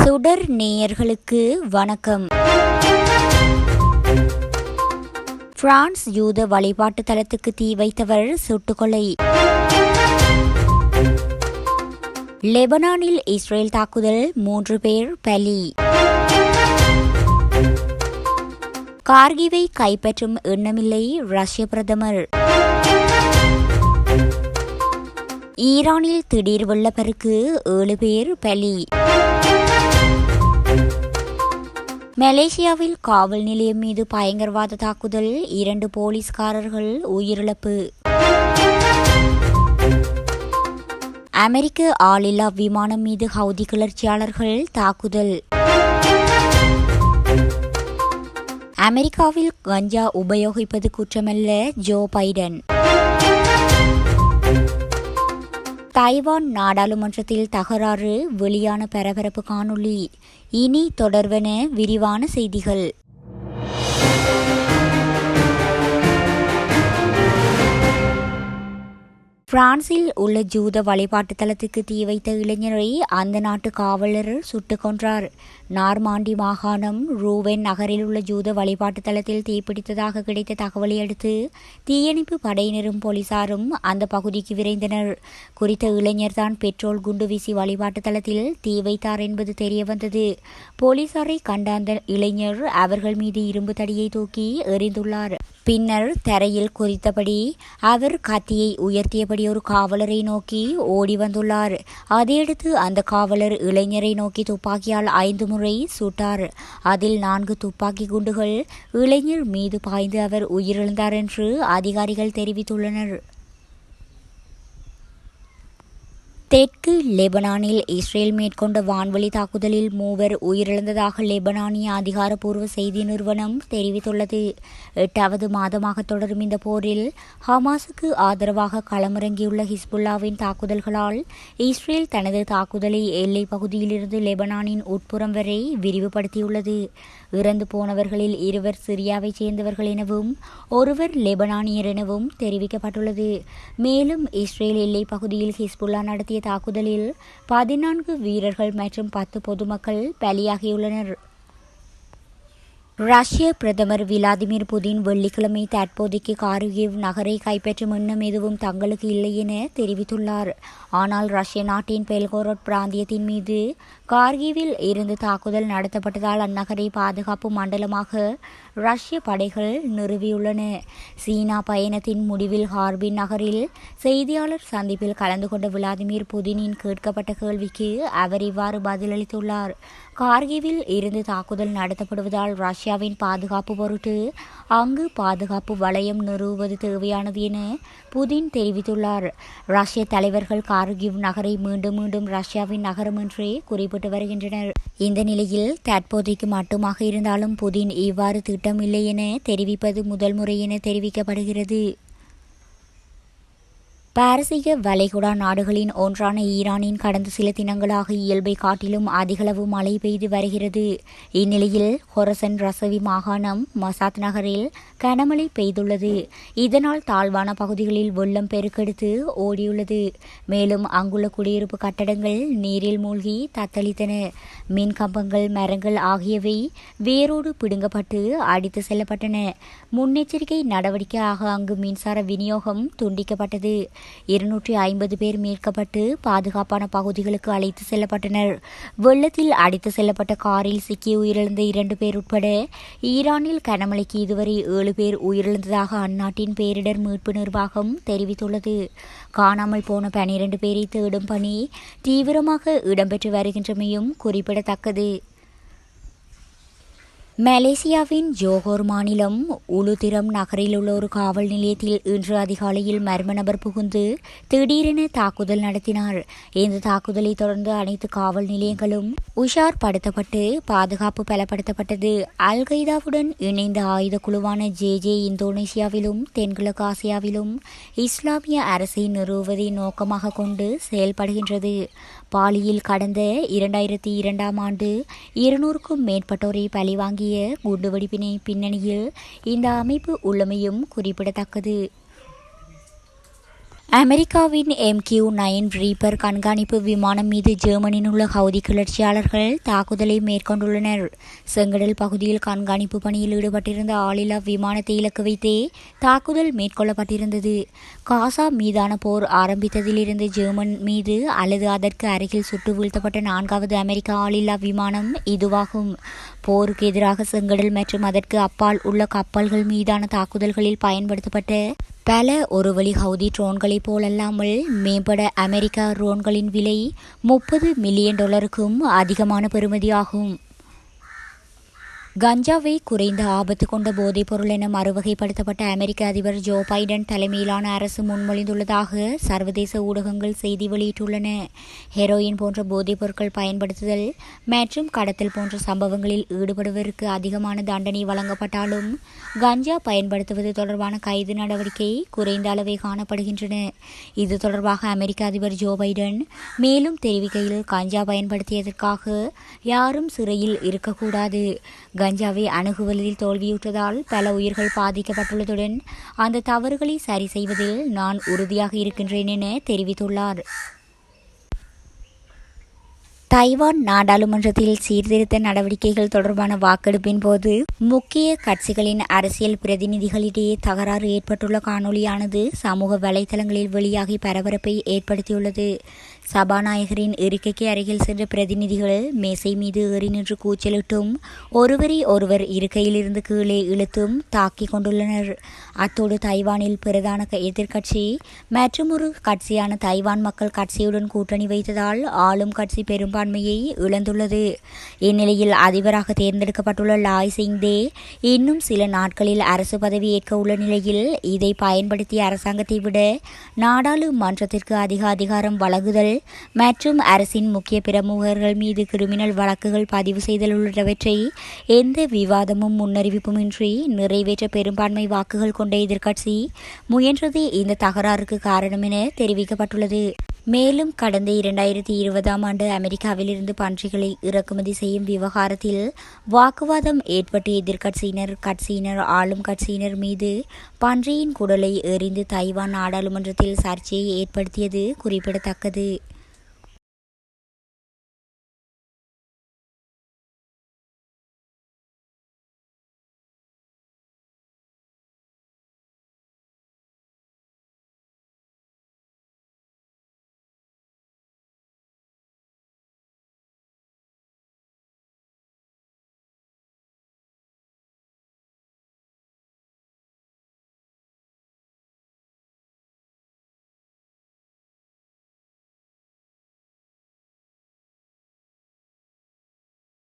சுடர் நேயர்களுக்கு வணக்கம். பிரான்ஸ் யூத வழிபாட்டு தலத்துக்கு தீ வைத்தவர் சுட்டுக்கொலை. லெபனானில் இஸ்ரேல் தாக்குதல், 3 பேர் பலி. கார்கிவை கைப்பற்றும் எண்ணமில்லை ரஷ்ய பிரதமர். ஈரானில் திடீர் வெள்ளப்பெருக்கு, 7 பேர் பலி. மலேசியாவில் காவல் நிலையம் மீது பயங்கரவாத தாக்குதல், 2 போலீஸ்காரர்கள் உயிரிழப்பு. அமெரிக்க ஆளில்லா விமானம் மீது ஹவுதி கிளர்ச்சியாளர்கள் தாக்குதல். அமெரிக்காவில் கஞ்சா உபயோகிப்பது குற்றமல்ல, ஜோ பைடன். தைவான் நாடாளுமன்றத்தில் தகராறு, வெளியான பரபரப்பு காணொளி. இனி தொடர்வன விரிவான செய்திகள். பிரான்சில் உள்ள ஜூத வழிபாட்டு தலத்துக்கு தீ வைத்த இளைஞரை அந்த நாட்டு காவலர் சுட்டுக் கொன்றார். நார்மாண்டி மாகாணம் ரூவென் நகரில் உள்ள ஜூத வழிபாட்டு தலத்தில் தீப்பிடித்ததாக கிடைத்த தகவலை அடுத்து தீயணைப்பு படையினரும் போலீசாரும் அந்த பகுதிக்கு விரைந்தனர். குறித்த இளைஞர்தான் பெட்ரோல் குண்டு வீசி வழிபாட்டு தலத்தில் தீ வைத்தார் என்பது தெரியவந்தது. போலீசாரை கண்ட அந்த இளைஞர் அவர்கள் மீது இரும்பு தடியை தூக்கி எறிந்துள்ளார். பின்னர் தரையில் குதித்தபடி அவர் கத்தியை உயர்த்தியபடி ஒரு காவலரை நோக்கி ஓடி வந்துள்ளார். அதையடுத்து அந்த காவலர் இளைஞரை நோக்கி துப்பாக்கியால் 5 முறை சுட்டார். அதில் 4 துப்பாக்கி குண்டுகள் இளைஞர் மீது பாய்ந்து அவர் உயிரிழந்தார் என்று அதிகாரிகள் தெரிவித்துள்ளனர். தெற்கு லெபனானில் இஸ்ரேல் மேற்கொண்ட வான்வழி தாக்குதலில் 3 உயிரிழந்ததாக லெபனானிய அதிகாரப்பூர்வ செய்தி நிறுவனம் தெரிவித்துள்ளது. 8வது மாதமாக தொடரும் இந்த போரில் ஹமாஸுக்கு ஆதரவாக களமிறங்கியுள்ள ஹிஸ்புல்லாவின் தாக்குதல்களால் இஸ்ரேல் தனது தாக்குதலை எல்லைப் பகுதியிலிருந்து லெபனானின் உட்புறம் வரை விரிவுபடுத்தியுள்ளது. இறந்து போனவர்களில் 2 சிரியாவைச் சேர்ந்தவர்கள் எனவும் 1 லெபனானியர் எனவும் தெரிவிக்கப்பட்டுள்ளது. மேலும் இஸ்ரேல் எல்லைப் பகுதியில் ஹிஸ்புல்லா நடத்திய தாக்குதலில் 14 வீரர்கள் மற்றும் 10 பொதுமக்கள் பலியாகியுள்ளனர். ரஷ்ய பிரதமர் விளாடிமிர் புதின் வெள்ளிக்கிழமை தற்போதைக்கு கார்கிவ் நகரை கைப்பற்றும் எண்ணம் எதுவும் தங்களுக்கு இல்லை என தெரிவித்துள்ளார். ஆனால் ரஷ்ய நாட்டின் பெல்கோரோட் பிராந்தியத்தின் மீது கார்கிவில் இருந்து தாக்குதல் நடத்தப்பட்டதால் அந்நகரை பாதுகாப்பு மண்டலமாக ரஷ்ய படைகள் நிறுவியுள்ளன. சீனா பயணத்தின் முடிவில் ஹார்பின் நகரில் செய்தியாளர் சந்திப்பில் கலந்து கொண்ட விளாடிமிர் புதினின் கேட்கப்பட்ட கேள்விக்கு அவர் இவ்வாறு பதிலளித்துள்ளார். கார்கிவில் இருந்து தாக்குதல் நடத்தப்படுவதால் ரஷ்யாவின் பாதுகாப்பு பொருட்டு அங்கு பாதுகாப்பு வளையம் நிறுவுவது தேவையானது என புதின் தெரிவித்துள்ளார். ரஷ்ய தலைவர்கள் கார்கிவ் நகரை மீண்டும் மீண்டும் ரஷ்யாவின் நகரம் என்றே குறிப்பிட்டு வருகின்றனர். இந்த நிலையில் தற்போதைக்கு மட்டுமாக இருந்தாலும் புதின் இவ்வாறு திட்டமில்லை என தெரிவிப்பது முதல் முறை என தெரிவிக்கப்படுகிறது. பாரசீக வளைகுடா நாடுகளின் ஒன்றான ஈரானின் கடந்த சில தினங்களாக இயல்பை காட்டிலும் அதிகளவு மழை பெய்து வருகிறது. இந்நிலையில் ஹொரசன் ரசவி மாகாணம் மசாத் நகரில் கனமழை பெய்துள்ளது. இதனால் தாழ்வான பகுதிகளில் வெள்ளம் பெருக்கெடுத்து ஓடியுள்ளது. மேலும் அங்குள்ள குடியிருப்பு கட்டடங்கள் நீரில் மூழ்கி தத்தளித்தன. மின் கம்பங்கள், மரங்கள் ஆகியவை வேரோடு பிடுங்கப்பட்டு அடித்து செல்லப்பட்டன. முன்னெச்சரிக்கை நடவடிக்கையாக அங்கு மின்சார விநியோகம் துண்டிக்கப்பட்டது. 250 பேர் மீட்கப்பட்டு பாதுகாப்பான பகுதிகளுக்கு அழைத்து செல்லப்பட்டனர். வெள்ளத்தில் அடித்து செல்லப்பட்ட காரில் சிக்கி உயிரிழந்த 2 பேர் உட்பட ஈரானில் கனமழைக்கு இதுவரை 7 பேர் உயிரிழந்ததாக அந்நாட்டின் பேரிடர் மீட்பு நிர்வாகம் தெரிவித்துள்ளது. காணாமல் போன 12 பேரை தேடும் பணி தீவிரமாக இடம்பெற்று வருகின்றமையும் குறிப்பிடத்தக்கது. மலேசியாவின் ஜோஹோர் மாநிலம் உலுதிரம் நகரில் உள்ள ஒரு காவல் நிலையத்தில் இன்று அதிகாலையில் மர்ம நபர் புகுந்து திடீரென தாக்குதல் நடத்தினார். இந்த தாக்குதலை தொடர்ந்து அனைத்து காவல் நிலையங்களும் உஷார்படுத்தப்பட்டு பாதுகாப்பு பலப்படுத்தப்பட்டது. அல் கைதாவுடன் இணைந்த ஆயுத குழுவான ஜே இந்தோனேசியாவிலும் தென்கிழக்கு ஆசியாவிலும் இஸ்லாமிய அரசை நிறுவுவதை நோக்கமாக கொண்டு செயல்படுகின்றது. பாலியில் கடந்த 2002ஆம் ஆண்டு 200க்கும் மேற்பட்டோரை பழிவாங்கிய குண்டுவெடிப்பினை பின்னணியில் இந்த அமைப்பு உள்ளமையும் குறிப்பிடத்தக்கது. அமெரிக்காவின் MQ-9 ரீப்பர் கண்காணிப்பு விமானம் மீது ஜெர்மனியில் உள்ள ஹவுதி கிளர்ச்சியாளர்கள் தாக்குதலை மேற்கொண்டுள்ளனர். செங்கடல் பகுதியில் கண்காணிப்பு பணியில் ஈடுபட்டிருந்த ஆளில்லா விமானத்தை இலக்கு வைத்தே தாக்குதல் மேற்கொள்ளப்பட்டிருந்தது. காசா மீதான போர் ஆரம்பித்ததிலிருந்து ஜெர்மன் மீது அல்லது அதற்கு அருகில் சுட்டு வீழ்த்தப்பட்ட 4வது அமெரிக்க ஆளில்லா விமானம் இதுவாகும். போருக்கு எதிராக செங்கடல் மற்றும் அதற்கு அப்பால் உள்ள கப்பல்கள் மீதான தாக்குதல்களில் பயன்படுத்தப்பட்ட பல ஒருவழி ஹவுதி ட்ரோன்களைப் போலல்லாமல் மேம்பட அமெரிக்க ட்ரோன்களின் விலை $30 மில்லியன் அதிகமான பெறுமதியாகும். கஞ்சாவை குறைந்த ஆபத்து கொண்ட போதைப் பொருள் என மறுவகைப்படுத்தப்பட்ட அமெரிக்க அதிபர் ஜோ பைடன் தலைமையிலான அரசு முன்மொழிந்துள்ளதாக சர்வதேச ஊடகங்கள் செய்தி வெளியிட்டுள்ளன. ஹெரோயின் போன்ற போதைப் பொருட்கள் பயன்படுத்துதல் மற்றும் கடத்தல் போன்ற சம்பவங்களில் ஈடுபடுவதற்கு அதிகமான தண்டனை வழங்கப்பட்டாலும் கஞ்சா பயன்படுத்துவது தொடர்பான கைது நடவடிக்கை குறைந்த அளவே காணப்படுகின்றன. இது தொடர்பாக அமெரிக்க அதிபர் ஜோ பைடன் மேலும் தெரிவிக்கையில், கஞ்சா பயன்படுத்தியதற்காக யாரும் சிறையில் இருக்கக்கூடாது. கஞ்சாவை அணுகுவதில் தோல்வியுற்றதால் பல உயிர்கள் பாதிக்கப்பட்டுள்ளதுடன் அந்த தவறுகளை சரி செய்வதில் நான் உறுதியாக இருக்கின்றேன் என தெரிவித்துள்ளார். தைவான் நாடாளுமன்றத்தில் சீர்திருத்த நடவடிக்கைகள் தொடர்பான வாக்கெடுப்பின் போது முக்கிய கட்சிகளின் அரசியல் பிரதிநிதிகளிடையே தகராறு ஏற்பட்டுள்ள காணொலியானது சமூக வலைதளங்களில் வெளியாகி பரபரப்பை ஏற்படுத்தியுள்ளது. சபாநாயகரின் இருக்கைக்கு அருகில் சென்ற பிரதிநிதிகள் மேசை மீது ஏறி நின்று கூச்சலிட்டும் ஒருவரை ஒருவர் இருக்கையிலிருந்து கீழே இழுத்தும் தாக்கிக் கொண்டுள்ளனர். அத்தோடு தைவானில் பிரதான எதிர்க்கட்சி மற்றொரு கட்சியான தைவான் மக்கள் கட்சியுடன் கூட்டணி வைத்ததால் ஆளும் கட்சி பெரும்பான்மையை இழந்துள்ளது. இந்நிலையில் அதிபராக தேர்ந்தெடுக்கப்பட்டுள்ள லாய் சிங்தே இன்னும் சில நாட்களில் அரசு பதவி ஏற்க உள்ள நிலையில் இதை பயன்படுத்திய அரசாங்கத்தை விட நாடாளுமன்றத்திற்கு அதிக அதிகாரம் வழங்குதல் மற்றும் அரசின் முக்கிய பிரமுகர்கள் மீது கிரிமினல் வழக்குகள் பதிவு செய்தல் உள்ளிட்டவற்றை எந்த விவாதமும் முன்னறிவிப்புமின்றி நிறைவேற்ற பெரும்பான்மை வாக்குகள் கொண்ட எதிர்க்கட்சி முயன்றதே இந்த தகராறுக்கு காரணம் என தெரிவிக்கப்பட்டுள்ளது. மேலும் கடந்த 2020ஆம் ஆண்டு அமெரிக்காவிலிருந்து பன்றிகளை இறக்குமதி செய்யும் விவகாரத்தில் வாக்குவாதம் ஏற்பட்டு கட்சியினர் ஆளும் கட்சியினர் மீது பன்றியின் குடலை எறிந்து தைவான் நாடாளுமன்றத்தில் சர்ச்சையை ஏற்படுத்தியது குறிப்பிடத்தக்கது.